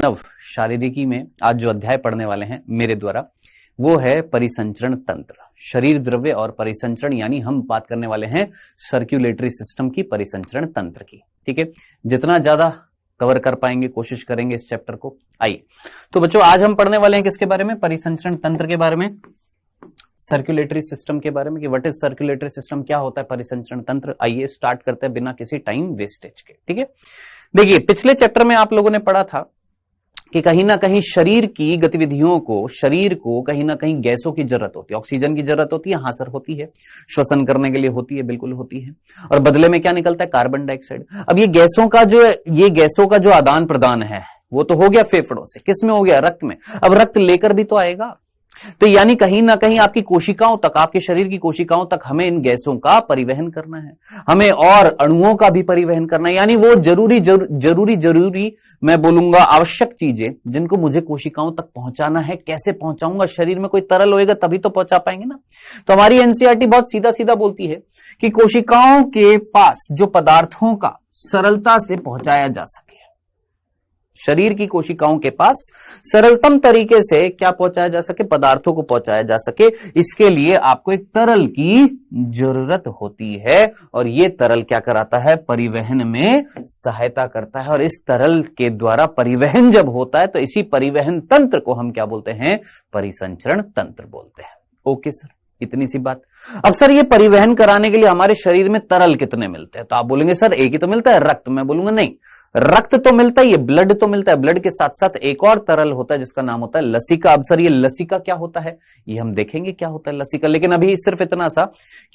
मानव शारीरिकी में आज जो अध्याय पढ़ने वाले हैं मेरे द्वारा, वो है परिसंचरण तंत्र, शरीर द्रव्य और परिसंचरण, यानी हम बात करने वाले हैं सर्कुलेटरी सिस्टम की, परिसंचरण तंत्र की। ठीक है, जितना ज्यादा कवर कर पाएंगे कोशिश करेंगे इस चैप्टर को। आइए तो बच्चों, आज हम पढ़ने वाले हैं किसके बारे में? परिसंचरण तंत्र के बारे में, सर्कुलेटरी सिस्टम के बारे में कि व्हाट इज सर्कुलेटरी सिस्टम, क्या होता है परिसंचरण तंत्र। आइए स्टार्ट करते हैं बिना किसी टाइम वेस्टेज के। ठीक है, देखिए पिछले चैप्टर में आप लोगों ने पढ़ा था कि कहीं ना कहीं शरीर की गतिविधियों को, शरीर को कहीं ना कहीं गैसों की जरूरत होती है, ऑक्सीजन की जरूरत होती है। हाँ सर, होती है, श्वसन करने के लिए होती है, बिल्कुल होती है। और बदले में क्या निकलता है? Carbon dioxide. अब ये गैसों का जो आदान प्रदान है वो तो हो गया फेफड़ों से, किस में हो गया? रक्त में। अब रक्त लेकर भी तो आएगा, तो यानी कहीं ना कहीं आपकी कोशिकाओं तक, आपके शरीर की कोशिकाओं तक हमें इन गैसों का परिवहन करना है, हमें और अणुओं का भी परिवहन करना है, यानी वो जरूरी मैं बोलूंगा आवश्यक चीजें जिनको मुझे कोशिकाओं तक पहुंचाना है। कैसे पहुंचाऊंगा? शरीर में कोई तरल होएगा तभी तो पहुंचा पाएंगे ना। तो हमारी एनसीईआरटी बहुत सीधा सीधा बोलती है कि कोशिकाओं के पास जो पदार्थों का सरलता से पहुंचाया जा सके, शरीर की कोशिकाओं के पास सरलतम तरीके से क्या पहुंचाया जा सके? पदार्थों को पहुंचाया जा सके, इसके लिए आपको एक तरल की जरूरत होती है। और ये तरल क्या कराता है? परिवहन में सहायता करता है। और इस तरल के द्वारा परिवहन जब होता है तो इसी परिवहन तंत्र को हम क्या बोलते हैं? परिसंचरण तंत्र बोलते हैं। ओके सर, इतनी सी बात। अब सर ये परिवहन कराने के लिए हमारे शरीर में तरल कितने मिलते हैं? तो आप बोलेंगे सर एक ही तो मिलता है, रक्त। मैं बोलूंगा नहीं, रक्त तो मिलता है, ये ब्लड तो मिलता है, ब्लड के साथ साथ एक और तरल होता है जिसका नाम होता है लसिका। अब सर ये लसिका क्या होता है, ये हम देखेंगे क्या होता है लसिका, लेकिन अभी सिर्फ इतना सा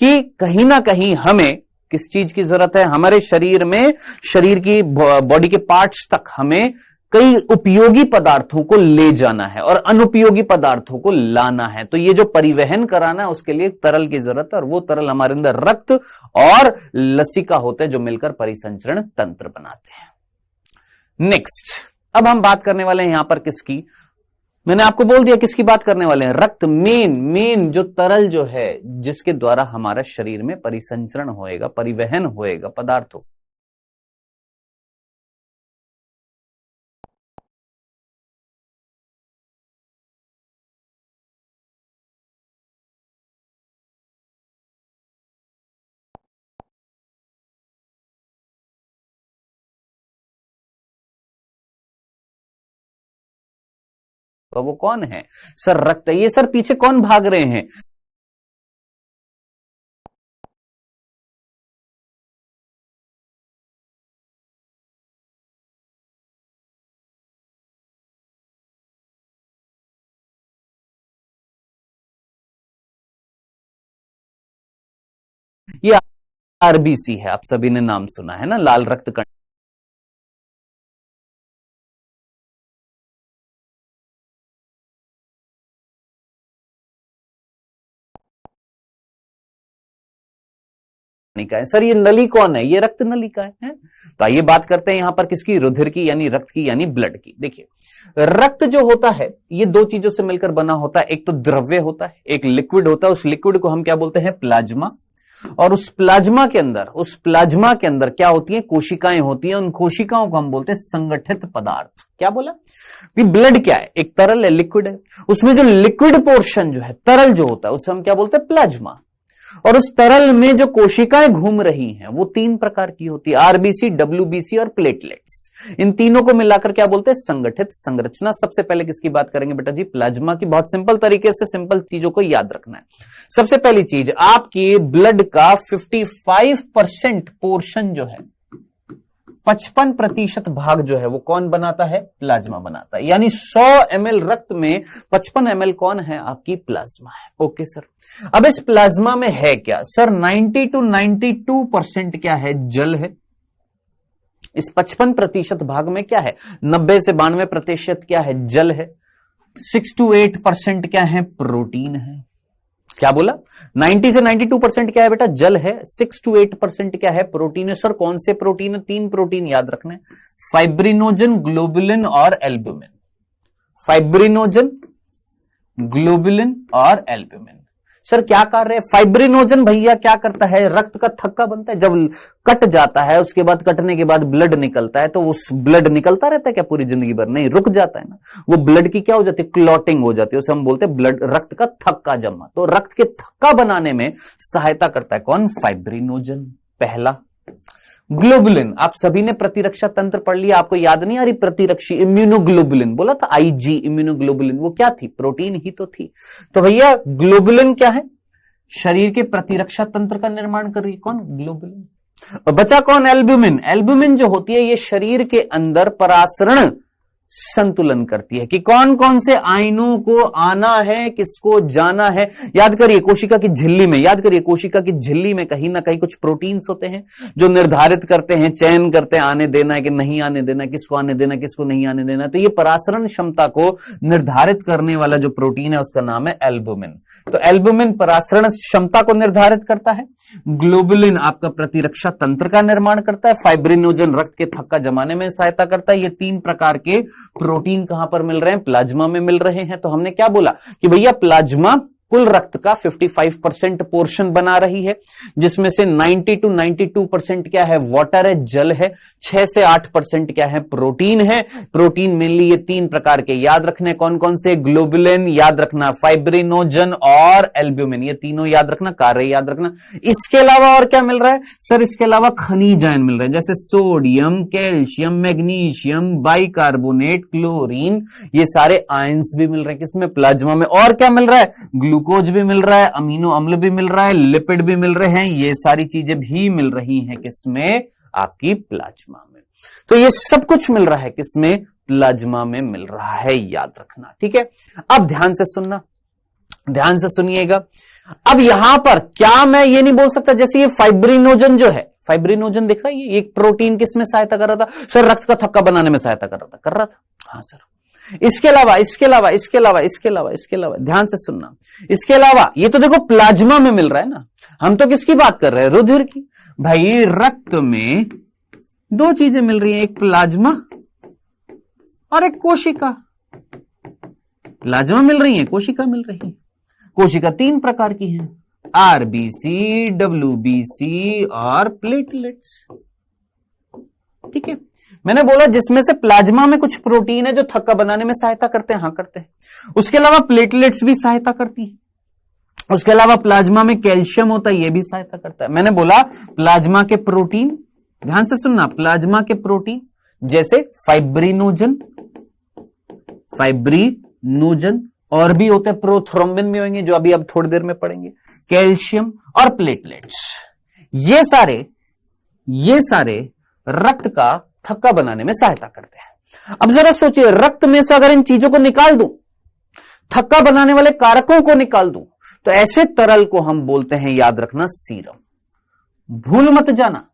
कि कहीं ना कहीं हमें किस चीज की जरूरत है? हमारे शरीर में, शरीर की बॉडी के पार्ट्स तक हमें कई उपयोगी पदार्थों को ले जाना है और अनुपयोगी पदार्थों को लाना है। तो ये जो परिवहन कराना है उसके लिए तरल की जरूरत है, और वो तरल हमारे अंदर रक्त और लसिका होते हैं जो मिलकर परिसंचरण तंत्र बनाते हैं। नेक्स्ट, अब हम बात करने वाले हैं यहां पर किसकी? मैंने आपको बोल दिया किसकी बात करने वाले हैं। रक्त, मेन जो तरल जो है जिसके द्वारा हमारा शरीर में परिसंचरण होएगा, परिवहन होएगा पदार्थों। तो वो कौन है सर? रक्त। ये सर पीछे कौन भाग रहे हैं? ये आरबीसी है, आप सभी ने नाम सुना है ना, लाल रक्त कण। नलिका है सर, ये नली कौन है? ये रक्त नलिका है? तो आइए बात करते हैं यहां पर किसकी? रुधिर की, यानी रक्त की, यानी ब्लड की। देखिए रक्त जो होता है ये दो चीजों से मिलकर बना होता है, एक तो द्रव्य होता है, एक लिक्विड होता है। उस लिक्विड को हम क्या बोलते हैं? प्लाज्मा। और उस प्लाज्मा के अंदर क्या होती है? कोशिकाएं होती हैं। उन कोशिकाओं को हम बोलते हैं संगठित पदार्थ। क्या बोला? कि ब्लड क्या है? एक तरल है, लिक्विड है। उसमें जो लिक्विड पोर्शन जो है, तरल जो होता है, उसे हम क्या बोलते हैं? प्लाज्मा। और उस तरल में जो कोशिकाएं घूम रही हैं वो तीन प्रकार की होती है, आरबीसी, डब्ल्यूबीसी और प्लेटलेट्स। इन तीनों को मिलाकर क्या बोलते हैं? संगठित संरचना। सबसे पहले किसकी बात करेंगे बेटा जी? प्लाज्मा की। बहुत सिंपल तरीके से सिंपल चीजों को याद रखना है। सबसे पहली चीज, आपकी ब्लड का 55% पोर्शन जो है, 55% भाग जो है वो कौन बनाता है? प्लाज्मा बनाता है। यानी 100 ml रक्त में 55 ml कौन है? आपकी प्लाज्मा है। ओके सर, अब इस प्लाज्मा में है क्या सर? 90 to 92% क्या है? जल है। इस 55% भाग में क्या है? 90 से 92% क्या है? जल है। 6 to 8% क्या है? प्रोटीन है। क्या बोला? 90 से 92% क्या है बेटा? जल है। 6 to 8% क्या है? प्रोटीन है। सर कौन से प्रोटीन है? 3 प्रोटीन याद रखना है, फाइब्रिनोजन, ग्लोबुलिन और एल्ब्यूमिन। फाइब्रिनोजन, ग्लोबुलिन और एल्ब्यूमिन। सर क्या कार्य है? फाइब्रिनोजन भैया क्या करता है? रक्त का थक्का बनता है। जब कट जाता है उसके बाद, कटने के बाद ब्लड निकलता है, तो उस ब्लड निकलता रहता है क्या पूरी जिंदगी भर? नहीं, रुक जाता है ना। वो ब्लड की क्या हो जाती है? क्लॉटिंग हो जाती है, उसे हम बोलते हैं ब्लड, रक्त का थक्का जमा। तो रक्त के थक्का बनाने में सहायता करता है कौन? फाइब्रिनोजन। पहला। ग्लोबुलिन, आप सभी ने प्रतिरक्षा तंत्र पढ़ लिया, आपको याद नहीं आ रही? प्रतिरक्षी इम्यूनोग्लोबुलिन बोला था, आईजी इम्यूनोग्लोबुलिन, वो क्या थी? प्रोटीन ही तो थी। तो भैया ग्लोबुलिन क्या है? शरीर के प्रतिरक्षा तंत्र का निर्माण कर रही है। कौन? ग्लोबुलिन। और बचा कौन? एल्ब्यूमिन। एल्ब्यूमिन जो होती है ये शरीर के अंदर परासरण संतुलन करती है कि कौन कौन से आयनों को आना है, किसको जाना है। याद करिए कोशिका की झिल्ली में, याद करिए कोशिका की झिल्ली में कहीं ना कहीं कुछ प्रोटीन्स होते हैं जो निर्धारित करते हैं, चयन करते हैं, आने देना है कि नहीं आने देना, किसको आने देना, किसको नहीं आने देना। तो ये परासरण क्षमता को निर्धारित करने वाला जो प्रोटीन है उसका नाम है एल्ब्यूमिन। तो एल्ब्यूमिन परासरण क्षमता को निर्धारित करता है, ग्लोबुलिन आपका प्रतिरक्षा तंत्र का निर्माण करता है, फाइब्रिनोजन रक्त के थक्का जमाने में सहायता करता है। ये तीन प्रकार के प्रोटीन कहां पर मिल रहे हैं? प्लाज्मा में मिल रहे हैं। तो हमने क्या बोला कि भैया प्लाज्मा कुल रक्त का 55% पोर्शन बना रही है, जिसमें से 90 to 92% क्या है? वाटर है, जल है। 6 से 8% क्या है? प्रोटीन है। प्रोटीन मेनली ये तीन प्रकार के याद रखने, कौन कौन से? ग्लोबुलिन याद रखना, फाइब्रिनोजन और एल्ब्यूमिन, ये तीनों याद रखना, कार्य याद रखना। इसके अलावा और क्या मिल रहा है? सर इसके अलावा खनिज आयन मिल रहे हैं, जैसे sodium, calcium, magnesium, bicarbonate, chlorine, ये सारे आयंस भी मिल रहे हैं किसमें? प्लाज्मा में। और क्या मिल रहा है? ग्लूकोज भी मिल रहा है, अमीनो अम्ल भी मिल रहा है, लिपिड भी मिल रहे हैं, ये सारी चीजें भी मिल रही हैं किसमें? आपकी प्लाज्मा में। तो ये सब कुछ मिल रहा है किसमें? प्लाज्मा में मिल रहा है, याद रखना। ठीक है, अब ध्यान से सुनना, ध्यान से सुनिएगा। अब यहां पर क्या मैं ये नहीं बोल सकता, जैसे ये फाइब्रिनोजन जो है, फाइब्रिनोजन दिख रहा है, ये एक प्रोटीन किसमें सहायता कर रहा था? सर रक्त का थक्का बनाने में सहायता कर रहा था। हाँ सर। इसके अलावा, इसके अलावा, इसके अलावा, इसके अलावा, इसके अलावा, ध्यान से सुनना, इसके अलावा ये तो देखो प्लाज्मा में मिल रहा है ना, हम तो किसकी बात कर रहे हैं? रुधिर की। भाई रक्त में दो चीजें मिल रही हैं, एक प्लाज्मा और एक कोशिका। प्लाज्मा मिल रही है, कोशिका मिल रही है। कोशिका तीन प्रकार की हैं, आरबीसी, डब्ल्यूबीसी और प्लेटलेट्स। ठीक है, मैंने बोला जिसमें से प्लाज्मा में कुछ प्रोटीन है जो थक्का बनाने में सहायता करते हैं, हाँ करते हैं। उसके अलावा प्लेटलेट्स भी सहायता करती है। उसके अलावा प्लाज्मा में कैल्शियम होता है, ये भी सहायता करता है। मैंने बोला प्लाज्मा के प्रोटीन, ध्यान से सुनना, प्लाज्मा के प्रोटीन जैसे फाइब्रिनोजन, फाइब्रिनोजन और भी होते हैं, प्रोथ्रोम्बिन भी होंगे जो अभी अब थोड़ी देर में पढ़ेंगे, कैल्शियम और प्लेटलेट्स, ये सारे रक्त का थक्का बनाने में सहायता करते हैं। अब जरा सोचिए, रक्त में से अगर इन चीजों को निकाल दूं, थक्का बनाने वाले कारकों को निकाल दूं, तो ऐसे तरल को हम बोलते हैं, याद रखना, सीरम। भूल मत जाना,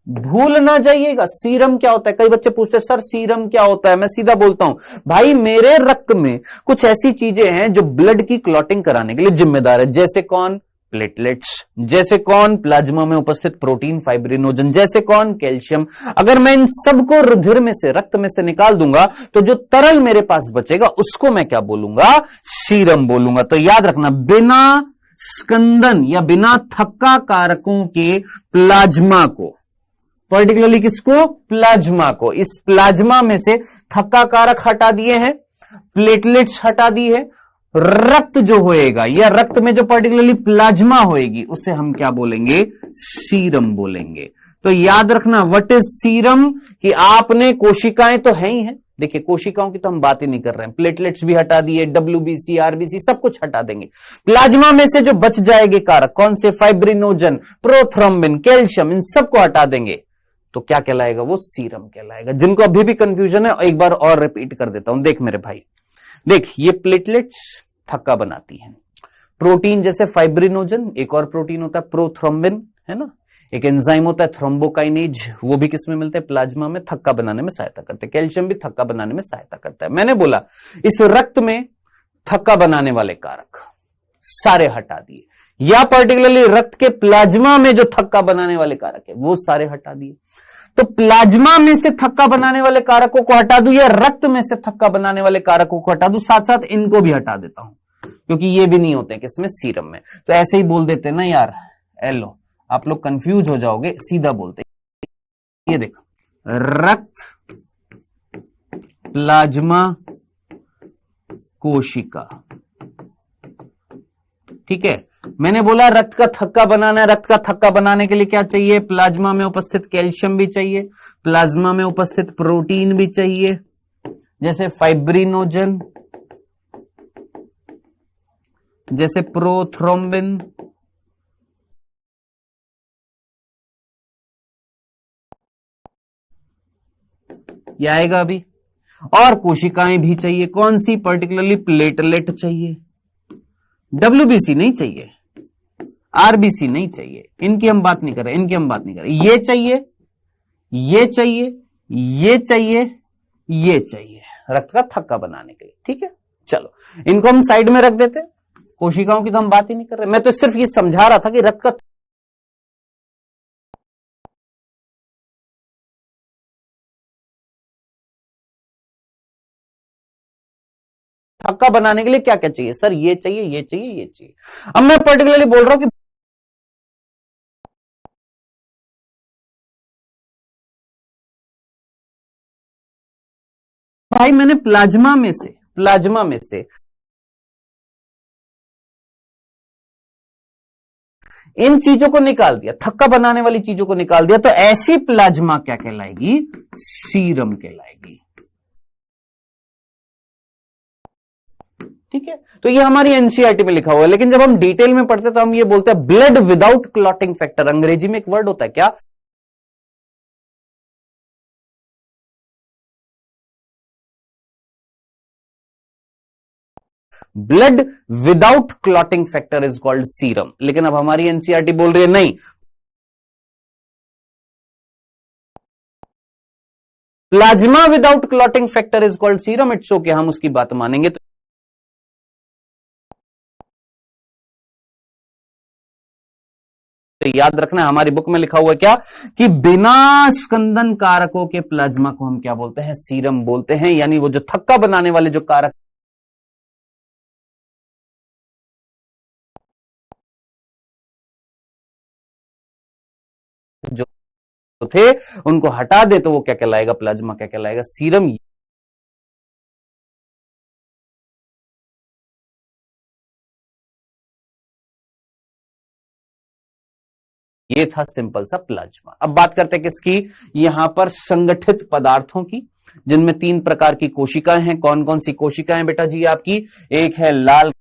भूल ना जाइएगा। सीरम क्या होता है? कई बच्चे पूछते हैं सर सीरम क्या होता है? मैं सीधा बोलता हूं, भाई मेरे रक्त में कुछ ऐसी चीजें हैं जो ब्लड की क्लॉटिंग कराने के लिए जिम्मेदार है। जैसे कौन? प्लेटलेट्स। जैसे कौन? प्लाज्मा में उपस्थित प्रोटीन फाइब्रिनोजन। जैसे कौन? कैल्शियम। अगर मैं इन सबको रुधिर में से, रक्त में से निकाल दूंगा, तो जो तरल मेरे पास बचेगा उसको मैं क्या बोलूंगा? सीरम बोलूंगा। तो याद रखना, बिना स्कंदन या बिना थक्का कारकों के प्लाज्मा को, पर्टिकुलरली किसको? प्लाज्मा को, इस प्लाज्मा में से थक्का कारक हटा दिए हैं, प्लेटलेट्स हटा दी है, रक्त जो होएगा या रक्त में जो पर्टिकुलरली प्लाज्मा होएगी उसे हम क्या बोलेंगे? सीरम बोलेंगे। तो याद रखना, व्हाट इज सीरम, कि आपने कोशिकाएं तो है ही हैं, देखिए कोशिकाओं की तो हम बात ही नहीं कर रहे हैं, प्लेटलेट्स भी हटा दिए, डब्ल्यूबीसी, आरबीसी सब कुछ हटा देंगे। प्लाज्मा में से जो बच जाएंगे कारक कौन से? फाइब्रिनोजन, प्रोथ्रोम्बिन, कैल्शियम, इन सबको हटा देंगे, तो क्या कहलाएगा? वो सीरम कहलाएगा। जिनको अभी भी कंफ्यूजन है, एक बार और रिपीट कर देता हूं। देख मेरे भाई, देख ये प्लेटलेट्स थक्का बनाती हैं, प्रोटीन जैसे फाइब्रिनोजन, एक और प्रोटीन होता है प्रोथ्रोम्बिन, है ना, एक एंजाइम होता है थ्रोम्बोकाइनेज, वो भी किसमें मिलते हैं? प्लाज्मा में, थक्का बनाने में सहायता करते हैं। कैल्शियम भी थक्का बनाने में सहायता करता है। मैंने बोला इस रक्त में थक्का बनाने वाले कारक सारे हटा दिए, या पर्टिकुलरली रक्त के प्लाज्मा में जो थक्का बनाने वाले कारक है वो सारे हटा दिए। तो प्लाज्मा में से थक्का बनाने वाले कारकों को हटा दूं या रक्त में से थक्का बनाने वाले कारकों को हटा दूं, साथ साथ इनको भी हटा देता हूं, क्योंकि ये भी नहीं होते किसमें, सीरम में। तो ऐसे ही बोल देते ना यार, एलो, आप लोग कंफ्यूज हो जाओगे, सीधा बोलते। ये देखो, रक्त, प्लाज्मा, कोशिका। ठीक है, मैंने बोला रक्त का थक्का बनाना है। रक्त का थक्का बनाने के लिए क्या चाहिए? प्लाज्मा में उपस्थित कैल्शियम भी चाहिए, प्लाज्मा में उपस्थित प्रोटीन भी चाहिए, जैसे फाइब्रिनोजन, जैसे प्रोथ्रोम्बिन, ये आएगा अभी। और कोशिकाएं भी चाहिए। कौन सी? पर्टिकुलरली प्लेटलेट चाहिए, डब्ल्यूबीसी नहीं चाहिए, आरबीसी नहीं चाहिए, इनकी हम बात नहीं कर रहे, इनकी हम बात नहीं कर रहे। ये चाहिए, ये चाहिए, ये चाहिए, ये चाहिए रक्त का थक्का बनाने के लिए। ठीक है, चलो इनको हम साइड में रख देते, कोशिकाओं की तो हम बात ही नहीं कर रहे। मैं तो सिर्फ ये समझा रहा था कि रक्त का थक्का बनाने के लिए क्या क्या चाहिए सर? ये चाहिए, ये चाहिए, ये चाहिए। अब मैं पर्टिकुलरली बोल रहा हूं कि भाई मैंने प्लाज्मा में से इन चीजों को निकाल दिया, थक्का बनाने वाली चीजों को निकाल दिया, तो ऐसी प्लाज्मा क्या कहलाएगी? सीरम कहलाएगी। ठीक है, तो ये हमारी एनसीईआरटी में लिखा हुआ है। लेकिन जब हम डिटेल में पढ़ते तो हम ये बोलते हैं ब्लड विदाउट क्लॉटिंग फैक्टर। अंग्रेजी में एक वर्ड होता है क्या? Blood without clotting factor is called serum. लेकिन अब हमारी एनसीईआरटी बोल रही है नहीं, plasma without clotting factor is called serum. It's okay, हम उसकी बात मानेंगे। तो याद रखना, हमारी बुक में लिखा हुआ है क्या कि बिना स्कंदन कारकों के प्लाज्मा को हम क्या बोलते हैं? सीरम बोलते हैं। यानी वो जो थक्का बनाने वाले जो कारक जो थे उनको हटा दे तो वो क्या कहलाएगा? प्लाज्मा क्या कहलाएगा? सीरम। ये था सिंपल सा प्लाज्मा। अब बात करते हैं किसकी? यहां पर संगठित पदार्थों की, जिनमें 3 प्रकार की कोशिकाएं हैं। कौन कौन सी कोशिकाएं बेटा जी आपकी? एक है लाल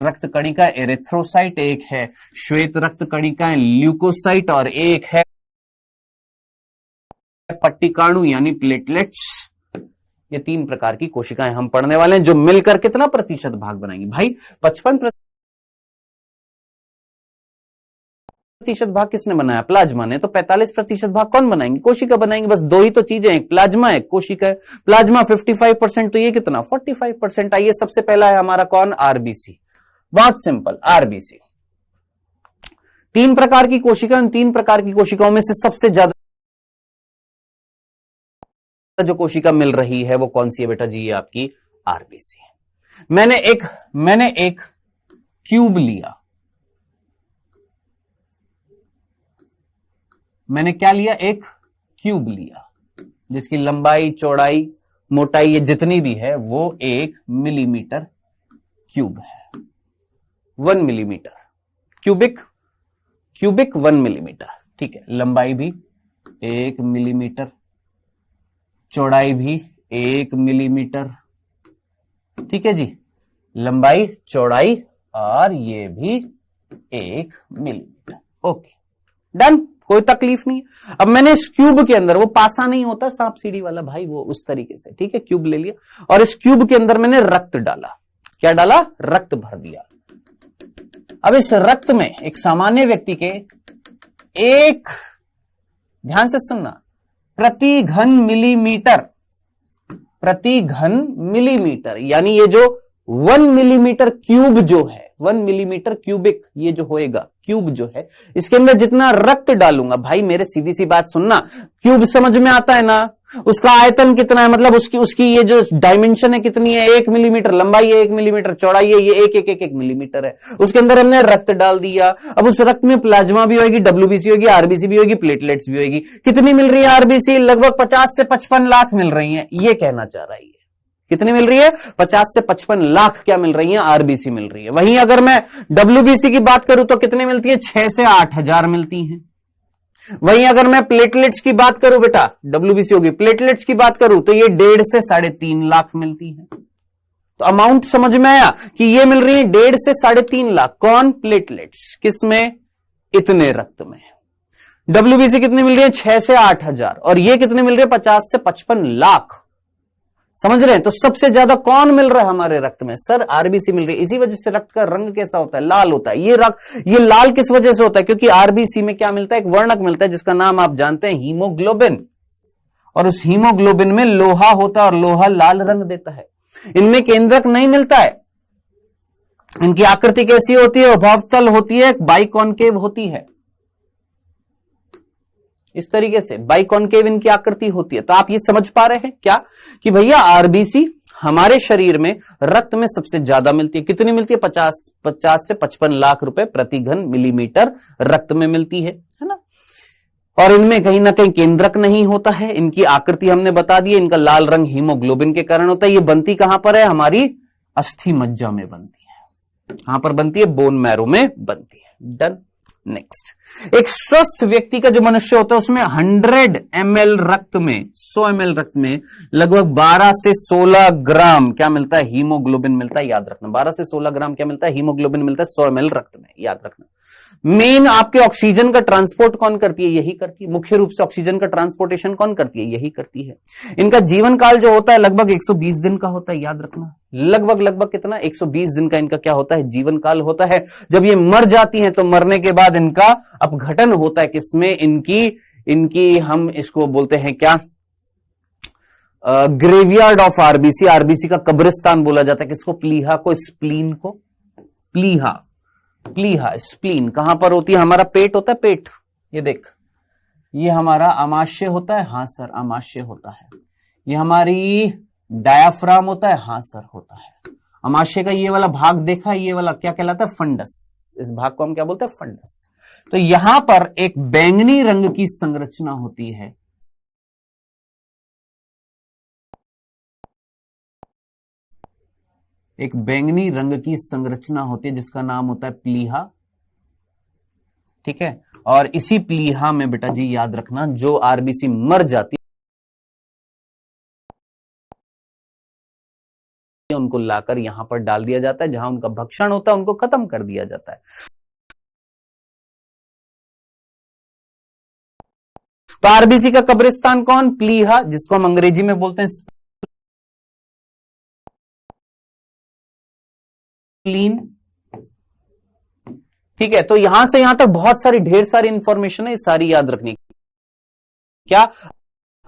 रक्त कणिका एरिथ्रोसाइट, एक है श्वेत रक्त कणिकाएं ल्यूकोसाइट, और एक है पट्टिकाणु यानी प्लेटलेट्स। ये 3 प्रकार की कोशिकाएं हम पढ़ने वाले हैं, जो मिलकर कितना प्रतिशत भाग बनाएंगी भाई? 55% भाग किसने बनाया? प्लाज्मा ने। तो 45% भाग कौन बनाएंगे? कोशिका बनाएंगे। बस 2 ही तो चीजें, एक प्लाज्मा एक कोशिका है। प्लाज्मा 55%, तो ये कितना? 45%। आइए सबसे पहला है हमारा कौन? आरबीसी। बहुत सिंपल, आरबीसी। 3 प्रकार की कोशिका, उन 3 प्रकार की कोशिकाओं में से सबसे ज्यादा जो कोशिका मिल रही है वो कौन सी है बेटा जी? ये आपकी आरबीसी है। मैंने एक क्यूब लिया। मैंने क्या लिया? एक क्यूब लिया, जिसकी लंबाई, चौड़ाई, मोटाई ये जितनी भी है वो 1 मिलीमीटर क्यूब है। 1 मिलीमीटर क्यूबिक 1 मिलीमीटर। ठीक है, लंबाई भी 1 मिलीमीटर, चौड़ाई भी 1 मिलीमीटर। ठीक है जी, लंबाई, चौड़ाई और ये भी 1 मिलीमीटर। ओके, डन, कोई तकलीफ नहीं। अब मैंने इस क्यूब के अंदर, वो पासा नहीं होता सांप सीढ़ी वाला भाई, वो उस तरीके से, ठीक है, क्यूब ले लिया और इस क्यूब के अंदर मैंने रक्त डाला। क्या डाला? रक्त भर दिया। अब इस रक्त में एक सामान्य व्यक्ति के एक, ध्यान से सुनना, प्रति घन मिलीमीटर, यानी ये जो 1 मिलीमीटर क्यूब जो है, 1 मिलीमीटर क्यूबिक ये जो होएगा क्यूब जो है, इसके अंदर जितना रक्त डालूंगा, भाई मेरे सीधी सी बात सुनना, क्यूब समझ में आता है ना, उसका आयतन कितना है, मतलब उसकी ये जो डायमेंशन है कितनी है, 1 मिलीमीटर लंबाई है, 1 मिलीमीटर चौड़ाई है, ये एक मिलीमीटर है। उसके अंदर हमने रक्त डाल दिया, अब उस रक्त में प्लाज्मा भी होगी, डब्ल्यूबीसी होगी, आरबीसी भी होगी, प्लेटलेट्स भी होगी। कितनी मिल रही है आरबीसी? लगभग 50 से 55 लाख मिल रही है, ये कहना चाह रहा है। कितनी मिल रही है? 50 से 55 लाख क्या मिल रही है? आरबीसी मिल रही है। वहीं अगर मैं डब्ल्यूबीसी की बात करूं तो कितनी मिलती है? 6 से 8 हजार मिलती हैं। वहीं अगर मैं प्लेटलेट्स की बात करूं, बेटा डब्ल्यूबीसी होगी, प्लेटलेट्स की बात करूं तो ये 1.5 से 3.5 लाख मिलती है। तो अमाउंट समझ में आया कि ये मिल रही है 1.5 से 3.5 लाख। कौन? प्लेटलेट्स। किसमें? इतने रक्त में। डब्ल्यूबीसी कितनी मिल रही है? 6 से 8 हजार, और ये कितनी मिल रही है? 50 से 55 लाख। समझ रहे हैं? तो सबसे ज्यादा कौन मिल रहा है हमारे रक्त में? सर आरबीसी मिल रही है। इसी वजह से रक्त का रंग कैसा होता है? लाल होता है। ये लाल किस वजह से होता है? क्योंकि आरबीसी में क्या मिलता है? एक वर्णक मिलता है जिसका नाम आप जानते हैं, हीमोग्लोबिन। और उस हीमोग्लोबिन में लोहा होता है और लोहा लाल रंग देता है। इनमें केंद्रक नहीं मिलता है। इनकी आकृति कैसी होती है? उभवतल होती है, बाइकॉनकेव होती है। इस तरीके से बाइकॉनकेव इनकी आकृति होती है। तो आप ये समझ पा रहे हैं क्या कि भैया आरबीसी हमारे शरीर में रक्त में सबसे ज्यादा मिलती है। कितनी मिलती है? 50 से 55 लाख रुपए प्रति घन मिलीमीटर रक्त में मिलती है ना। और इनमें कहीं ना कहीं केंद्रक नहीं होता है। इनकी आकृति हमने बता दी है, इनका लाल रंग हीमोग्लोबिन के कारण होता है। ये बनती कहां पर है? हमारी अस्थि मज्जा में बनती है। कहां पर बनती है? बोन मैरो में बनती है। डन। नेक्स्ट, एक स्वस्थ व्यक्ति का जो मनुष्य होता है उसमें 100 ml रक्त में, 100 ml रक्त में लगभग 12 से 16 ग्राम क्या मिलता है? हीमोग्लोबिन मिलता है। याद रखना, 12 से 16 ग्राम क्या मिलता है? हीमोग्लोबिन मिलता है 100 ml रक्त में। याद रखना। मेन आपके ऑक्सीजन का ट्रांसपोर्ट कौन करती है? यही करती है। मुख्य रूप से ऑक्सीजन का ट्रांसपोर्टेशन कौन करती है? यही करती है। इनका जीवन काल जो होता है लगभग 120 दिन का होता है। याद रखना, लगभग कितना? 120 दिन का इनका क्या होता है? जीवन काल होता है। जब ये मर जाती हैं तो मरने के बाद इनका अपघटन होता है। किसमें? इनकी हम इसको बोलते हैं क्या? Graveyard of RBC. आरबीसी का कब्रिस्तान बोला जाता है। किसको? प्लीहा को, स्प्लीन को। प्लीहा स्प्लीन कहां पर होती है? हमारा पेट होता है, पेट। ये देख, ये हमारा अमाशय होता है। हाँ सर, अमाशय होता है। ये हमारी डायाफ्राम होता है। हाँ सर, होता है। अमाशय का ये वाला भाग देखा, ये वाला क्या कहलाता है? फंडस। इस भाग को हम क्या बोलते हैं? फंडस। तो यहां पर एक बैंगनी रंग की संरचना होती है। एक बैंगनी रंग की संरचना होती है जिसका नाम होता है प्लीहा। ठीक है। और इसी प्लीहा में बेटा जी याद रखना, जो आरबीसी मर जाती है उनको लाकर यहां पर डाल दिया जाता है। जहां उनका भक्षण होता है उनको खत्म कर दिया जाता है। तो आरबीसी का कब्रिस्तान कौन? प्लीहा, जिसको हम अंग्रेजी में बोलते हैं स्प्लीन। ठीक है। तो यहां से यहां तक बहुत सारी, ढेर सारी इंफॉर्मेशन है, सारी याद रखनी। क्या?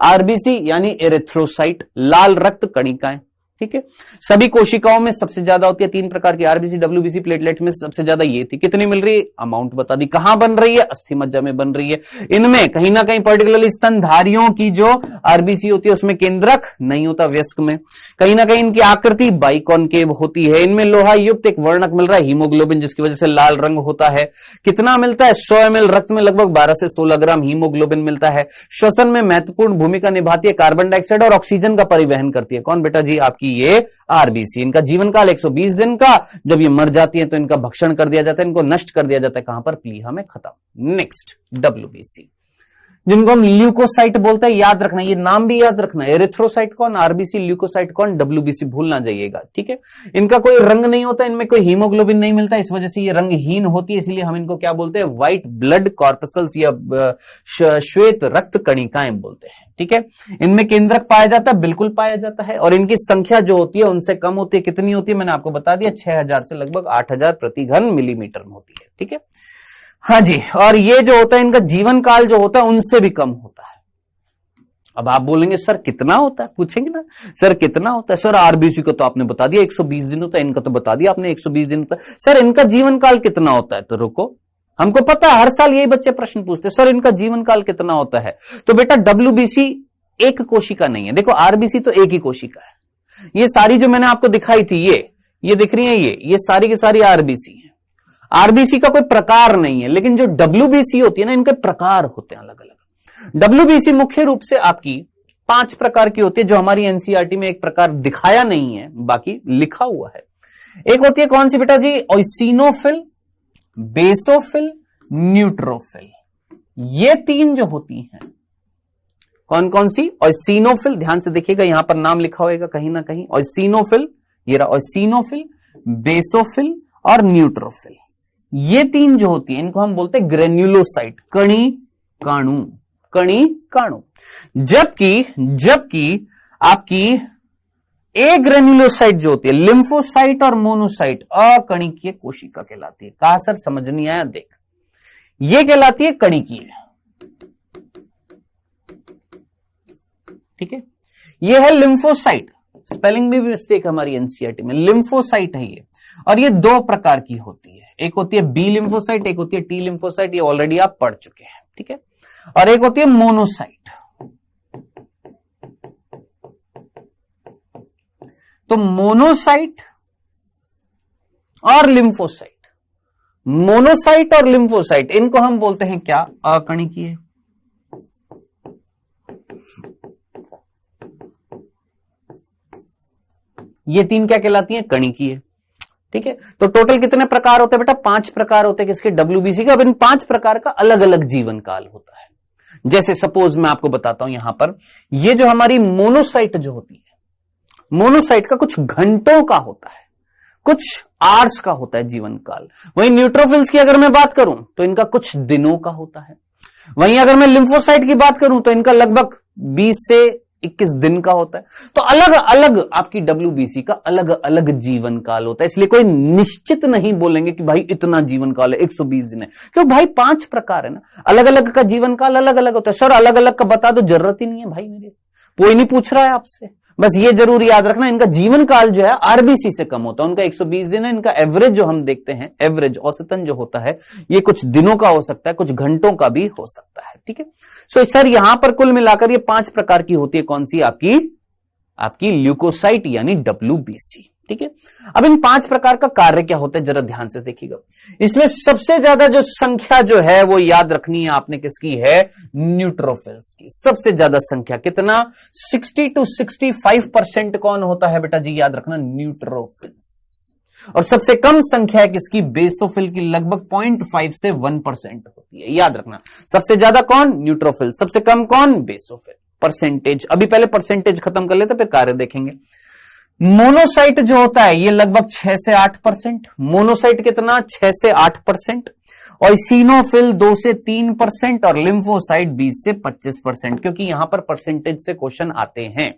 आरबीसी यानी एरिथ्रोसाइट, लाल रक्त कणिकाएं। ठीक है। सभी कोशिकाओं में सबसे ज्यादा होती है 3 प्रकार की, आरबीसी, डब्ल्यूबीसी, प्लेटलेट में सबसे ज्यादा ये थी। कितनी मिल रही है? अमाउंट बता दी। कहां बन रही है? अस्थि मज्जा में बन रही है। इनमें कहीं ना कहीं पर्टिकुलरली स्तनधारियों की जो आरबीसी होती है उसमें केंद्रक नहीं होता, वयस्क में। कहीं ना कहीं इनकी आकृति बाइकॉनकेव होती है। इनमें लोहा युक्त एक वर्णक मिल रहा है, हीमोग्लोबिन, जिसकी वजह से लाल रंग होता है। कितना मिलता है? 100 ml रक्त में लगभग 12 से 16 ग्राम हीमोग्लोबिन मिलता है। श्वसन में महत्वपूर्ण भूमिका निभाती है, कार्बन डाइऑक्साइड और ऑक्सीजन का परिवहन करती है। कौन बेटा जी? आपकी ये आरबीसी। इनका जीवन काल 120 दिन का। जब ये मर जाती है तो इनका भक्षण कर दिया जाता है, इनको नष्ट कर दिया जाता है। कहां पर? प्लीहा में। खत्म। नेक्स्ट, डब्ल्यूबीसी, जिनको हम ल्यूकोसाइट बोलते हैं। याद रखना, ये नाम भी याद रखना। एरिथ्रोसाइट कौन? आरबीसी। ल्यूकोसाइट कौन? डब्ल्यूबीसी। भूल ना जाइएगा। ठीक है। इनका कोई रंग नहीं होता, इनमें कोई हीमोग्लोबिन नहीं मिलता, इस वजह से ये रंगहीन होती है। इसलिए हम इनको क्या बोलते हैं? व्हाइट ब्लड कॉर्पसल्स या श्वेत रक्त कणिकाएं बोलते हैं। ठीक है। इनमें केंद्रक पाया जाता है, बिल्कुल पाया जाता है। और इनकी संख्या जो होती है उनसे कम होती है। कितनी होती है? मैंने आपको बता दिया, 6000 से लगभग 8000 प्रति घन मिलीमीटर में होती है। ठीक है। हाँ जी। और ये जो होता है इनका जीवन काल जो होता है उनसे भी कम होता है। अब आप बोलेंगे सर कितना होता है? पूछेंगे ना सर कितना होता है? सर आरबीसी को तो आपने बता दिया 120 दिन होता है, इनका तो बता दिया आपने 120 दिन होता है। सर इनका जीवन काल कितना होता है? तो रुको, हमको पता है, हर साल यही बच्चे प्रश्न पूछते, सर इनका जीवन काल कितना होता है? तो बेटा WBC एक कोशिका नहीं है, देखो RBC तो एक ही कोशिका है। ये सारी जो मैंने आपको दिखाई थी, ये दिख रही है, ये सारी की सारी RBC है। RBC का कोई प्रकार नहीं है, लेकिन जो WBC होती है ना, इनके प्रकार होते हैं अलग अलग। WBC मुख्य रूप से आपकी 5 प्रकार की होती है, जो हमारी NCERT में एक प्रकार दिखाया नहीं है, बाकी लिखा हुआ है। एक होती है कौन सी बेटा जी? ओसिनोफिल, बेसोफिल, न्यूट्रोफिल। ये 3 जो होती हैं, कौन कौन सी? ओसिनोफिल, ध्यान से देखिएगा, यहां पर नाम लिखा होगा कहीं ना कहीं। ओसिनोफिल, ये रहा ओसिनोफिल, बेसोफिल और न्यूट्रोफिल। ये 3 जो होती है, इनको हम बोलते हैं ग्रेन्युलोसाइट, कणी काणु, कणी काणु। जबकि आपकी एक ग्रेन्युलोसाइट जो होती है, लिम्फोसाइट और मोनोसाइट, अकणिकीय कोशिका कहलाती है। कहा सर समझ नहीं आया? देख, ये कहलाती है कणिकीय, ठीक है। ये है लिम्फोसाइट, स्पेलिंग भी मिस्टेक हमारी एनसीईआरटी में, लिम्फोसाइट है ये। और ये 2 प्रकार की होती है, एक होती है बी लिम्फोसाइट, एक होती है टी लिम्फोसाइट, ये ऑलरेडी आप पढ़ चुके हैं, ठीक है। और एक होती है मोनोसाइट। तो मोनोसाइट और लिम्फोसाइट, मोनोसाइट और लिम्फोसाइट, इनको हम बोलते हैं क्या? अकणिकीय। ये 3 क्या कहलाती हैं? कणिकीय, ठीक है। तो टोटल कितने प्रकार होते हैं बेटा? 5 प्रकार होते हैं किसके? WBC के। अब इन 5 प्रकार का अलग अलग जीवन काल होता है। जैसे सपोज मैं आपको बताता हूं, यहां पर ये जो हमारी मोनोसाइट जो होती है, मोनोसाइट का कुछ घंटों का होता है, कुछ आवर्स का होता है जीवन काल। वहीं न्यूट्रोफिल्स की अगर मैं बात करूं तो इनका कुछ दिनों का होता है। वहीं अगर मैं लिम्फोसाइट की बात करूं तो इनका लगभग 20 से 21 दिन का होता है। तो अलग अलग आपकी WBC का अलग अलग जीवन काल होता है, इसलिए कोई निश्चित नहीं बोलेंगे कि भाई इतना जीवन काल है, 120 दिन है, क्यों भाई 5 प्रकार है ना, अलग अलग का जीवन काल अलग अलग होता है। सर अलग अलग का बता दो, जरूरत ही नहीं है भाई, मेरे कोई नहीं पूछ रहा है आपसे। बस ये जरूर याद रखना, इनका जीवन काल जो है RBC से कम होता है, उनका 120 दिन है। इनका एवरेज जो हम देखते हैं, एवरेज औसतन जो होता है, ये कुछ दिनों का हो सकता है, कुछ घंटों का भी हो सकता है, ठीक है। सो सर यहां पर कुल मिलाकर ये 5 प्रकार की होती है, कौन सी? आपकी ल्यूकोसाइट यानी WBC, ठीक है। अब इन 5 प्रकार का कार्य क्या होता है, जरा ध्यान से देखिएगा। इसमें सबसे ज्यादा जो संख्या जो है वो याद रखनी है आपने, किसकी है? न्यूट्रोफिल्स की। सबसे ज्यादा संख्या कितना? 60 to 65% कौन होता है बेटा जी? याद रखना, न्यूट्रोफिल्स। और सबसे कम संख्या है किसकी? बेसोफिल की, लगभग 0.5 से 1% होती है, याद रखना। सबसे ज्यादा कौन? न्यूट्रोफिल। सबसे कम कौन? बेसोफिल। परसेंटेज, अभी पहले परसेंटेज खत्म कर लेते, फिर कार्य देखेंगे। मोनोसाइट जो होता है ये लगभग 6 से 8%। मोनोसाइट कितना? 6 से 8%। और सीनोफिल 2 से 3% और लिम्फोसाइट 20 से 25%, क्योंकि यहां पर परसेंटेज से क्वेश्चन आते हैं,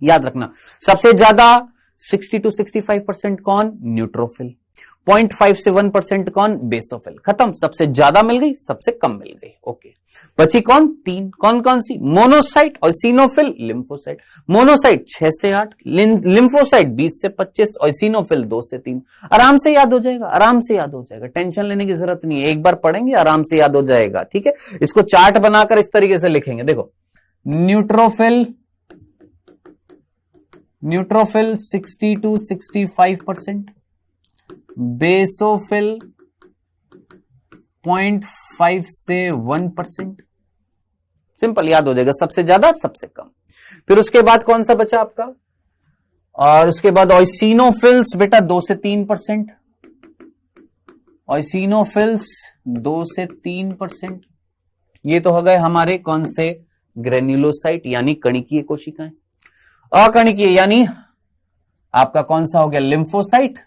याद रखना। सबसे ज्यादा 60 to 65% कौन? न्यूट्रोफिल। 0.5 से 1% कौन? बेसोफिल। खत्म, सबसे ज्यादा मिल गई, सबसे कम मिल गई, ओके। बची कौन? 3, कौन कौन सी? मोनोसाइट और सीनोफिल, लिम्फोसाइट। मोनोसाइट 6 से 8, लिम्फोसाइट 20 से 25 और सीनोफिल 2 से 3। आराम से याद हो जाएगा, आराम से याद हो जाएगा, टेंशन लेने की जरूरत नहीं है, एक बार पढ़ेंगे आराम से याद हो जाएगा, ठीक है। इसको चार्ट बनाकर इस तरीके से लिखेंगे, देखो। न्यूट्रोफिल 60 to 65%, बेसोफिल 0.5 से 1%। सिंपल याद हो जाएगा, सबसे ज्यादा सबसे कम। फिर उसके बाद कौन सा बचा आपका? और उसके बाद ओसिनोफिल्स बेटा 2 से 3%, ओसिनोफिल्स 2 से 3%। ये तो हो गए हमारे कौन से? ग्रेन्युलोसाइट यानी कणिकीय कोशिकाएं। अकणिकीय यानी आपका कौन सा हो गया? लिम्फोसाइट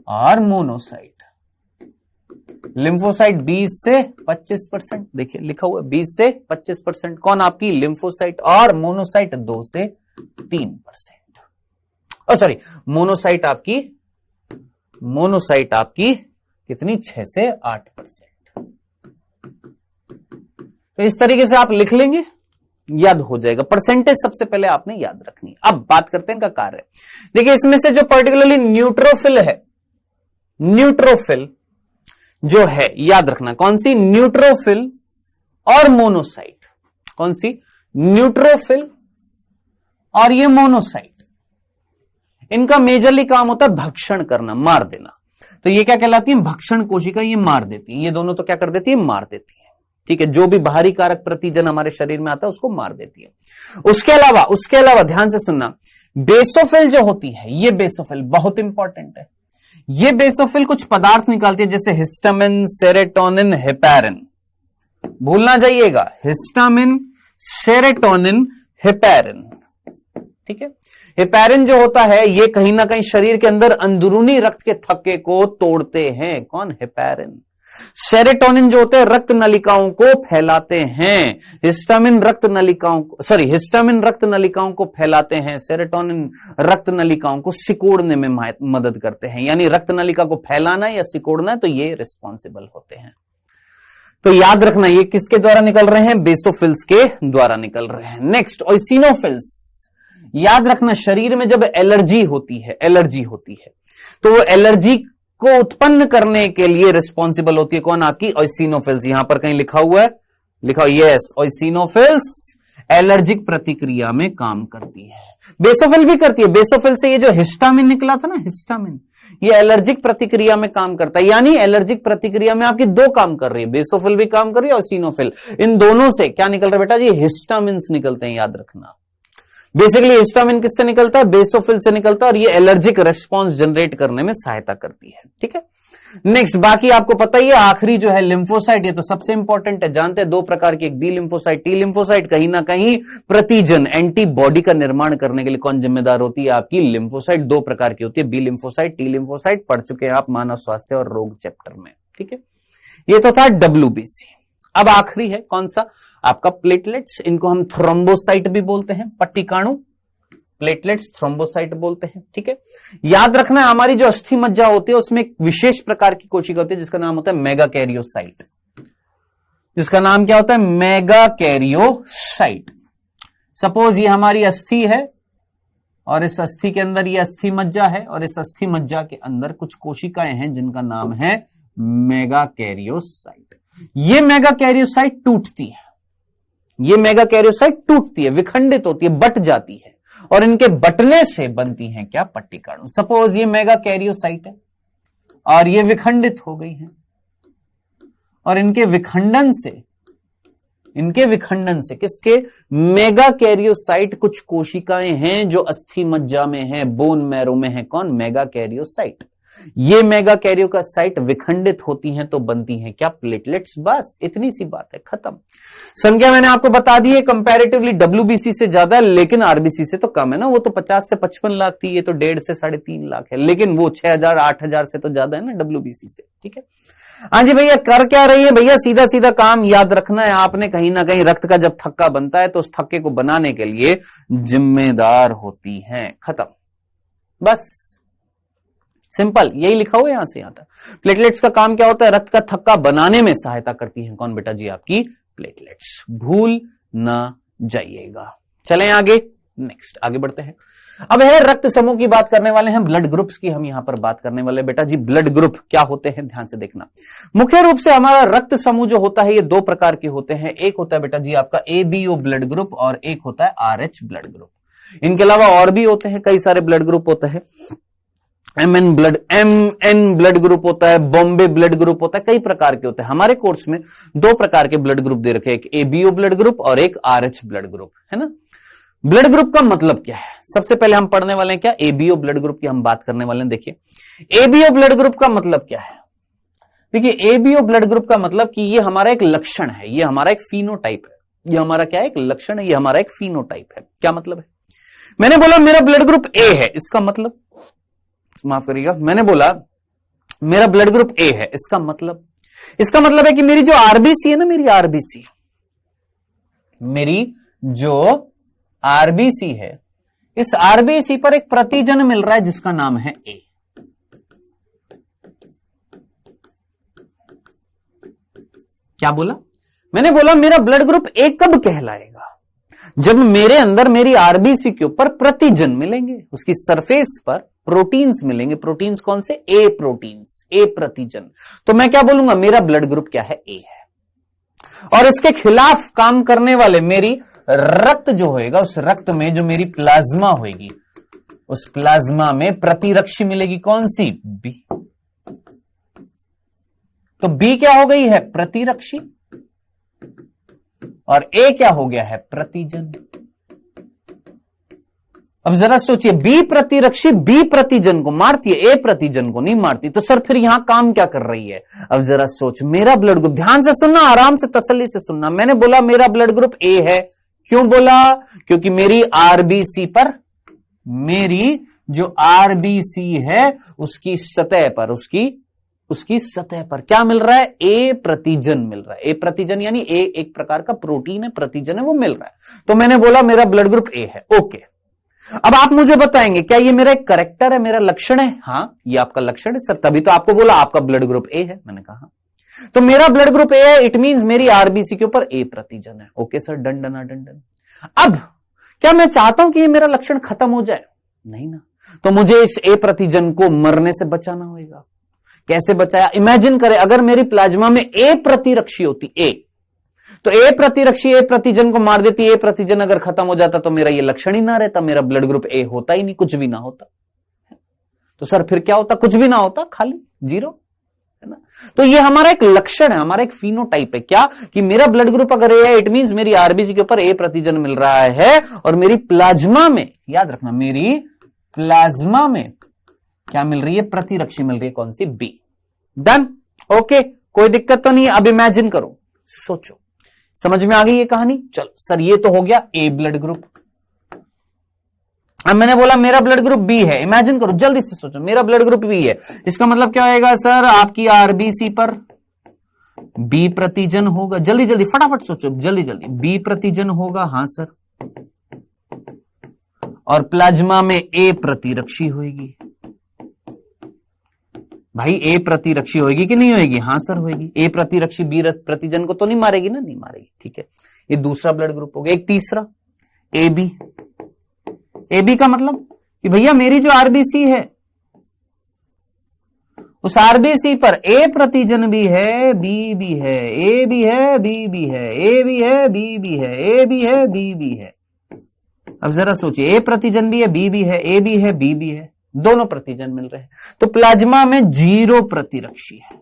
और मोनोसाइट। लिम्फोसाइट 20 से 25%, देखिए लिखा हुआ 20 से 25%। कौन? आपकी लिम्फोसाइट। और मोनोसाइट 2 से 3%। सॉरी, मोनोसाइट आपकी कितनी? 6 से 8%। तो इस तरीके से आप लिख लेंगे, याद हो जाएगा। परसेंटेज सबसे पहले आपने याद रखनी है। अब बात करते हैं इनका कार्य। देखिए इसमें से जो पर्टिकुलरली न्यूट्रोफिल है, न्यूट्रोफिल जो है, याद रखना, कौन सी? न्यूट्रोफिल और मोनोसाइट। कौन सी? न्यूट्रोफिल और ये मोनोसाइट। इनका मेजरली काम होता है भक्षण करना, मार देना। तो ये क्या कहलाती है? भक्षण कोशिका, ये मार देती है। ये दोनों तो क्या कर देती है? मार देती है। ठीक है, जो भी बाहरी कारक प्रतिजन हमारे शरीर में आता है उसको मार देती है। उसके अलावा ध्यान से सुनना, बेसोफिल जो होती है, ये बेसोफिल बहुत इंपॉर्टेंट है। ये बेसोफिल कुछ पदार्थ निकालती है जैसे हिस्टामिन, सेरोटोनिन, हेपेरिन। भूलना जाइएगा, हिस्टामिन, सेरोटोनिन, हेपेरिन। ठीक है, हेपेरिन जो होता है ये कहीं ना कहीं शरीर के अंदर अंदरूनी रक्त के थक्के को तोड़ते हैं। कौन? हेपेरिन। सेरोटोनिन जो होते हैं रक्त नलिकाओं को फैलाते हैं। हिस्टामिन रक्त नलिकाओं को फैलाते हैं। सेरोटोनिन रक्त नलिकाओं को सिकोड़ने में मदद करते हैं। यानी रक्त नलिका को फैलाना या सिकोड़ना है तो ये रिस्पॉन्सिबल होते हैं। तो याद रखना, ये किसके द्वारा निकल रहे हैं? बेसोफिल्स के द्वारा निकल रहे हैं। नेक्स्ट, ओसिनोफिल्स। याद रखना, शरीर में जब एलर्जी होती है तो वो एलर्जी को उत्पन्न करने के लिए रिस्पॉन्सिबल होती है। कौन? आपकी ओसिनोफिल्स। यहां पर कहीं लिखा हुआ है, यस, ओसिनोफिल्स एलर्जिक प्रतिक्रिया में काम करती है। बेसोफिल भी करती है। बेसोफिल से ये जो हिस्टामिन निकला था ना, हिस्टामिन, ये एलर्जिक प्रतिक्रिया में काम करता है। यानी एलर्जिक प्रतिक्रिया में आपकी दो काम कर रही है, बेसोफिल भी काम कर रही है और ओसिनोफिल। इन दोनों से क्या निकल रहा है बेटा जी? हिस्टामिन्स निकलते हैं, याद रखना। बेसिकली हिस्टामिन किससे निकलता है? बेसोफिल से निकलता है और ये एलर्जिक रेस्पॉन्स जनरेट करने में सहायता करती है। ठीक है, नेक्स्ट, बाकी आपको पता ही है, आखिरी जो है लिम्फोसाइट, ये तो सबसे इंपॉर्टेंट है। जानते हैं दो प्रकार की, एक बी लिम्फोसाइट, टी लिम्फोसाइट। कहीं ना कहीं प्रतिजन, एंटीबॉडी का निर्माण करने के लिए कौन जिम्मेदार होती है? आपकी लिम्फोसाइट। दो प्रकार की होती है, बी लिम्फोसाइट, टी लिम्फोसाइट। पढ़ चुके हैं आप मानव स्वास्थ्य और रोग चैप्टर में। ठीक है, ये तो था WBC। अब आखिरी है कौन सा? आपका प्लेटलेट्स। इनको हम थ्रोम्बोसाइट भी बोलते हैं, पट्टिकाणु। प्लेटलेट्स, थ्रोम्बोसाइट बोलते हैं। ठीक है, याद रखना, हमारी जो अस्थि मज्जा होती है उसमें एक विशेष प्रकार की कोशिका होती है जिसका नाम होता है मेगाकैरियोसाइट। जिसका नाम क्या होता है? मेगाकैरियोसाइट। सपोज ये हमारी अस्थि है और इस अस्थि के अंदर ये अस्थि मज्जा है और इस अस्थि मज्जा के अंदर कुछ कोशिकाएं हैं जिनका नाम है मेगाकैरियोसाइट। ये मेगाकैरियोसाइट टूटती है, विखंडित होती है, बट जाती है और इनके बटने से बनती हैं क्या? पट्टिकाणु। सपोज ये मेगाकैरियोसाइट है और ये विखंडित हो गई हैं और इनके विखंडन से किसके? मेगाकैरियोसाइट कुछ कोशिकाएं हैं जो अस्थि मज्जा में है, बोन मैरो में है। कौन? मेगाकैरियोसाइट। ये मेगाकैरियोसाइट विखंडित होती हैं तो बनती हैं क्या? प्लेटलेट्स। बस इतनी सी बात है, खत्म। संख्या मैंने आपको बता दी है, कंपैरेटिवली WBC से ज्यादा है लेकिन RBC से तो कम है ना। वो तो 50 से 55 लाख थी, ये तो 1.5 से 3.5 लाख है, लेकिन वो 6000 8000 से तो ज्यादा है ना WBC से। ठीक है, हाँ जी भैया, कर क्या रही है भैया? सीधा सीधा काम याद रखना है आपने, कहीं ना कहीं रक्त का जब थक्का बनता है तो उस थक्के को बनाने के लिए जिम्मेदार होती है। खत्म, बस सिंपल, यही लिखा हुआ है यहां से यहां तक। प्लेटलेट्स का काम क्या होता है? रक्त का थक्का बनाने में सहायता करती है। कौन बेटा जी? आपकी प्लेटलेट्स। भूल ना जाइएगा। चलें आगे, नेक्स्ट आगे बढ़ते हैं। अब है रक्त समूह की बात करने वाले हैं, ब्लड ग्रुप्स की हम यहां पर बात करने वाले। बेटा जी ब्लड ग्रुप क्या होते हैं? ध्यान से देखना। मुख्य रूप से हमारा रक्त समूह जो होता है ये दो प्रकार के होते हैं। एक होता है बेटा जी आपका ABO ब्लड ग्रुप और एक होता है RH ब्लड ग्रुप। इनके अलावा और भी होते हैं, कई सारे ब्लड ग्रुप होते हैं। MN ब्लड ग्रुप होता है, बॉम्बे ब्लड ग्रुप होता है, कई प्रकार के होते हैं। हमारे कोर्स में दो प्रकार के ब्लड ग्रुप दे रखे हैं, एक ABO ब्लड ग्रुप और एक RH ब्लड ग्रुप, है ना। ब्लड ग्रुप का मतलब क्या है? सबसे पहले हम पढ़ने वाले हैं क्या? ABO ब्लड ग्रुप की हम बात करने वाले हैं। देखिए ABO ब्लड ग्रुप का मतलब क्या है? देखिए ABO ब्लड ग्रुप का मतलब कि ये हमारा एक लक्षण है, ये हमारा एक फिनोटाइप है। ये हमारा क्या है? एक लक्षण है, ये हमारा एक फिनोटाइप है। क्या मतलब है? मैंने बोला मेरा ब्लड ग्रुप A है, इसका मतलब, माफ करिएगा, मैंने बोला मेरा ब्लड ग्रुप A है, इसका मतलब है कि मेरी जो RBC है ना, मेरी जो RBC है, इस RBC पर एक प्रतिजन मिल रहा है जिसका नाम है A। क्या बोला? मैंने बोला मेरा ब्लड ग्रुप A कब कहलाएगा? जब मेरे अंदर मेरी RBC के ऊपर प्रतिजन मिलेंगे, उसकी सरफेस पर प्रोटीन्स मिलेंगे। प्रोटीन्स कौन से? ए प्रोटीन्स, ए प्रतिजन। तो मैं क्या बोलूंगा? मेरा ब्लड ग्रुप क्या है? ए है। और इसके खिलाफ काम करने वाले मेरी रक्त जो होएगा, उस रक्त में जो मेरी प्लाज्मा होगी, उस प्लाज्मा में प्रतिरक्षी मिलेगी। कौन सी? बी। तो बी क्या हो गई है? प्रतिरक्षी। और ए क्या हो गया है? प्रतिजन। अब जरा सोचिए, बी प्रतिरक्षी बी प्रतिजन को मारती है, ए प्रतिजन को नहीं मारती, तो सर फिर यहां काम क्या कर रही है? अब जरा सोच, मेरा ब्लड ग्रुप, ध्यान से सुनना, आराम से तसल्ली से सुनना। मैंने बोला मेरा ब्लड ग्रुप ए है। क्यों बोला? क्योंकि मेरी आरबीसी पर, मेरी जो आरबीसी है उसकी सतह पर, उसकी सतह पर क्या मिल रहा है? ए प्रतिजन मिल रहा है। ए प्रतिजन यानी ए एक प्रकार का प्रोटीन है, प्रतिजन है, वो मिल रहा है। तो मैंने बोला मेरा ब्लड ग्रुप ए है। ओके, अब आप मुझे बताएंगे क्या ये मेरा एक कैरेक्टर है, मेरा लक्षण है? हाँ, ये आपका लक्षण है सर, तभी तो आपको बोला आपका ब्लड ग्रुप ए है। मैंने कहा तो मेरा ब्लड ग्रुप ए है, इट मींस मेरी आरबीसी के ऊपर ए प्रतिजन है। Okay sir, done done done done. अब क्या मैं चाहता हूं कि ये मेरा लक्षण खत्म हो जाए? नहीं ना। तो मुझे इस ए प्रतिजन को मरने से बचाना होगा। कैसे बचाया? इमेजिन करें अगर मेरी प्लाज्मा में ए प्रतिरक्षी होती, ए, तो ए प्रतिरक्षी ए प्रतिजन को मार देती, ए प्रतिजन अगर खत्म हो जाता तो मेरा ये लक्षण ही ना रहता, मेरा ब्लड ग्रुप ए होता ही नहीं, कुछ भी ना होता। तो सर फिर क्या होता? कुछ भी ना होता, खाली जीरो, है ना। तो ये हमारा एक लक्षण है, हमारा एक फिनोटाइप है। क्या? कि मेरा ब्लड ग्रुप अगर ए है, इट मींस मेरी आरबीसी के ऊपर ए प्रतिजन मिल रहा है, और मेरी प्लाज्मा में, याद रखना, मेरी प्लाज्मा में क्या मिल रही है? प्रतिरक्षी मिल रही है। कौन सी? बी। डन। ओके, कोई दिक्कत तो नहीं। अब इमेजिन करो, सोचो, समझ में आ गई ये कहानी? चलो सर, ये तो हो गया ए ब्लड ग्रुप। अब मैंने बोला मेरा ब्लड ग्रुप बी है। इमेजिन करो, जल्दी से सोचो, मेरा ब्लड ग्रुप बी है, इसका मतलब क्या होगा सर? आपकी आरबीसी पर बी प्रतिजन होगा। जल्दी जल्दी फटाफट सोचो, जल्दी जल्दी। बी प्रतिजन होगा, हां सर। और प्लाज्मा में ए प्रतिरक्षी होगी। भाई ए प्रतिरक्षी होगी कि नहीं होगी? हां सर होगी। ए प्रतिरक्षी बी प्रतिजन को तो नहीं मारेगी ना? नहीं मारेगी, ठीक है। ये दूसरा ब्लड ग्रुप हो गया। एक तीसरा ए बी। ए बी का मतलब कि भैया मेरी जो आरबीसी है, उस आरबीसी पर ए प्रतिजन भी है, बी भी है, ए भी है, बी भी है, ए भी है, बी भी है, ए भी है, बी भी है। अब जरा सोचिए, ए प्रतिजन भी है, बी भी है, ए भी है, बी भी है, दोनों प्रतिजन मिल रहे हैं। तो प्लाज्मा में जीरो प्रतिरक्षी है,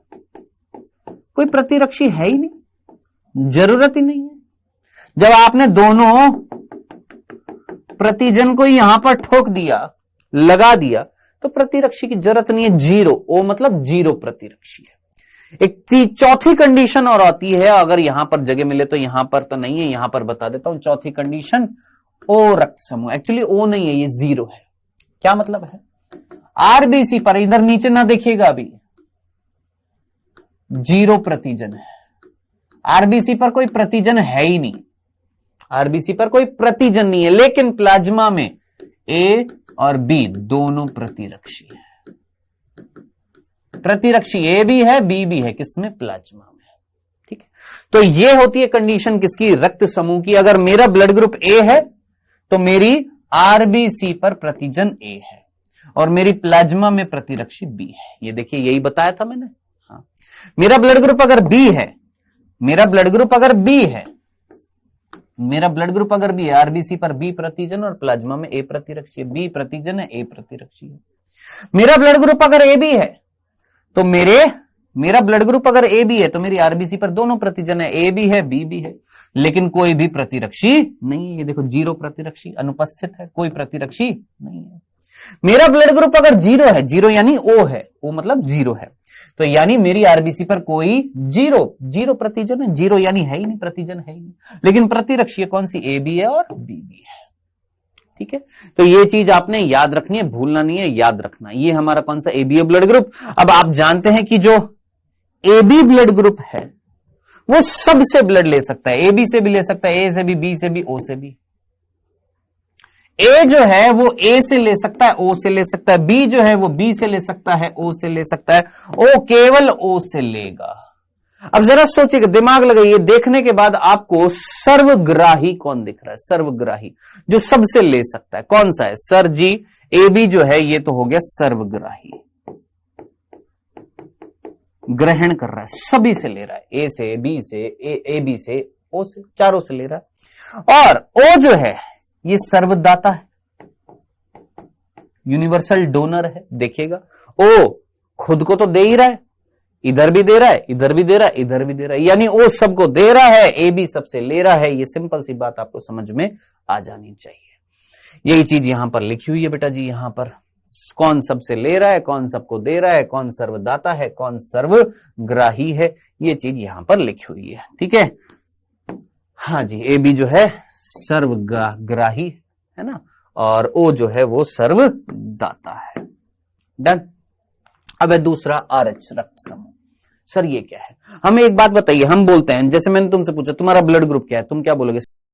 कोई प्रतिरक्षी है ही नहीं, जरूरत ही नहीं है। जब आपने दोनों प्रतिजन को यहां पर ठोक दिया, लगा दिया, तो प्रतिरक्षी की जरूरत नहीं है। जीरो, ओ मतलब जीरो प्रतिरक्षी है। एक चौथी कंडीशन और आती है, अगर यहां पर जगह मिले तो, यहां पर तो नहीं है, यहां पर बता देता हूं। चौथी कंडीशन ओ रक्त समूह, एक्चुअली ओ नहीं है, ये जीरो है। क्या मतलब है? आरबीसी पर, इधर नीचे ना देखिएगा, अभी जीरो प्रतिजन है। आरबीसी पर कोई प्रतिजन है ही नहीं, आरबीसी पर कोई प्रतिजन नहीं है, लेकिन प्लाज्मा में ए और बी दोनों प्रतिरक्षी है। प्रतिरक्षी ए भी है, बी भी है, किसमें? प्लाज्मा में, ठीक है। तो ये होती है कंडीशन किसकी? रक्त समूह की। अगर मेरा ब्लड ग्रुप ए है तो मेरी आरबीसी पर प्रतिजन ए है और मेरी प्लाज्मा में प्रतिरक्षी बी है। ये देखिए, यही बताया था मैंने। हाँ, मेरा ब्लड ग्रुप अगर बी है, मेरा ब्लड ग्रुप अगर बी है, मेरा ब्लड ग्रुप अगर बी है, आरबीसी पर बी प्रतिजन और प्लाज्मा में ए प्रतिरक्षी है। बी प्रतिजन है, ए प्रतिरक्षी है। मेरा ब्लड ग्रुप अगर ए बी है तो मेरा ब्लड ग्रुप अगर ए बी है तो मेरी आरबीसी पर दोनों प्रतिजन है, ए भी है, बी भी है, लेकिन कोई भी प्रतिरक्षी नहीं है। ये देखो, जीरो प्रतिरक्षी अनुपस्थित है, कोई प्रतिरक्षी नहीं है। मेरा ब्लड ग्रुप अगर जीरो है, जीरो यानी ओ है, ओ मतलब जीरो है, तो यानी मेरी आरबीसी पर कोई जीरो प्रतिजन है। जीरो यानी है ही नहीं, प्रतिजन है ही नहीं, लेकिन प्रतिरक्षी कौन सी? ए बी है और बी भी है, ठीक है। तो ये चीज आपने याद रखनी है, भूलना नहीं है, याद रखना। ये हमारा कौन सा? A B blood group. अब आप जानते हैं कि जो ए बी ब्लड ग्रुप है वो सबसे ब्लड ले सकता है, ए बी से भी ले सकता है, ए से भी, बी से भी, ओ से भी। ए जो है वो ए से ले सकता है, ओ से ले सकता है। बी जो है वो बी से ले सकता है, ओ से ले सकता है। ओ केवल ओ से लेगा। अब जरा सोचिएगा, दिमाग लगाइए, देखने के बाद आपको सर्वग्राही कौन दिख रहा है? सर्वग्राही जो सबसे ले सकता है कौन सा है? सर जी, ए बी जो है ये तो हो गया सर्वग्राही, ग्रहण कर रहा है, सभी से ले रहा है, ए से, बी से, ए बी से, ओ से, चारों से ले रहा है। और ओ जो है ये सर्वदाता है, यूनिवर्सल डोनर है। देखिएगा ओ खुद को तो दे ही रहा है, इधर भी दे रहा है, इधर भी दे रहा है, इधर भी दे रहा है, यानी ओ सबको दे रहा है, ए बी सबसे ले रहा है। ये सिंपल सी बात आपको समझ में आ जानी चाहिए। यही चीज यहां पर लिखी हुई है बेटा जी, यहां पर कौन सबसे ले रहा है, कौन सबको दे रहा है, कौन सर्वदाता है, कौन सर्वग्राही है, ये चीज यहां पर लिखी हुई है। ठीक है, हाँ जी, ए बी जो है सर्वग्राही है ना, और ओ जो है वो सर्वदाता है। डन। अब है दूसरा RH रक्त समूह। सर ये क्या है? हमें एक बात बताइए, हम बोलते हैं, जैसे मैंने तुमसे पूछा तुम्हारा ब्लड ग्रुप क्या है, तुम क्या बोलोगे?